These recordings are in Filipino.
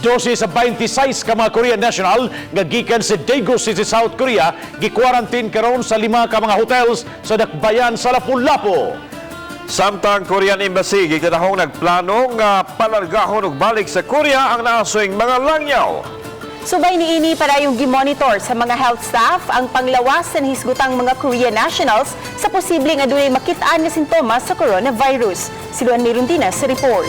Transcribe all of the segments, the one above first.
12 sa 26 ka mga Korean national nga gikan sa Daegu City, South Korea gi-quarantine karon sa 5 ka mga hotels sa dakbayan sa Lapu-Lapu. Samtang Korean Embassy gikadahong nagplano nga palargahon og balik sa Korea ang naasoing mga langyaw. Subay niini para yung gimonitor sa mga health staff ang panglawas sa nahisgutang mga Korean nationals sa posibleng adunay makitaan nga sintomas sa coronavirus. Si Luan Mirundina sa report.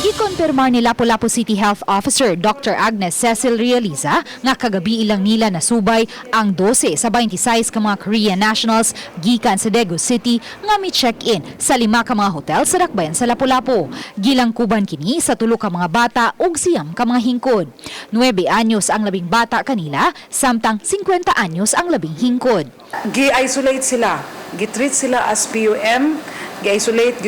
Gikonfirmar ni Lapu-Lapu City Health Officer Dr. Agnes Cecil Realiza nga kagabi ilang nila nasubay ang 12 sa 26 ka mga Korean nationals gikan sa Daegu City nga mi-check-in sa 5 ka mga hotel sa dakbayan sa Lapu-Lapu. Gilangkuban kini sa 3 ka mga bata ug 9 ka mga hingkod. 9 anyos ang labing bata kanila samtang 50 anyos ang labing hingkod. Gi-isolate sila, gi-treat sila as PUM, gi-isolate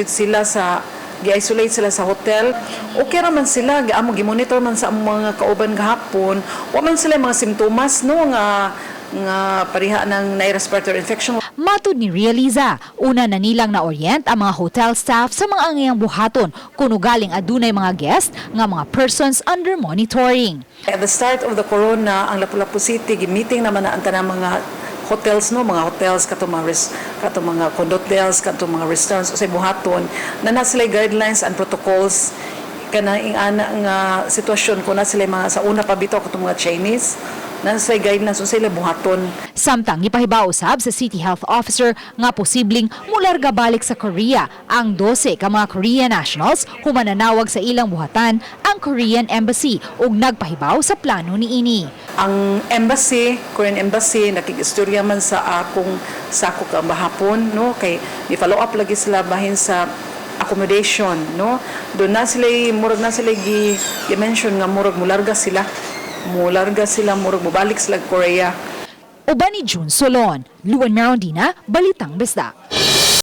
sila sa hotel. Okay raman sila, gi-monitor man sa mga kauban gahapon. Wa man sila mga simptomas no nga pariha ng respiratory infection. Matud ni Realiza, una na nilang na-orient ang mga hotel staff sa mga angayang buhaton kung galing adunay mga guest nga mga persons under monitoring. At the start of the corona, ang Lapu-Lapu City gi-meeting naman na ang tanang mga hotels no, mga hotels kato mga condotels kato mga restaurants usay buhaton na sila guidelines and protocols kana ing ana nga sitwasyon ko na sila mga sa una pa bitaw kato mga Chinese na sila guidelines usay sila buhaton. Samtang ipahibaw usab sa City Health Officer nga posibleng mularga balik sa Korea ang 12 ka mga Korean nationals humananawag sa ilang buhatan ang Korean Embassy ug nagpahibaw sa plano niini. Ang Korean Embassy nakikistorya man sa ako ka bahapon no kay i-follow up lagi sila bahin sa accommodation no. Doon na sila gi-mention nga murag mularga sila murag mubalik sila Korea. Uban ni June Solon, Luan Mirundina, Balitang Bisda.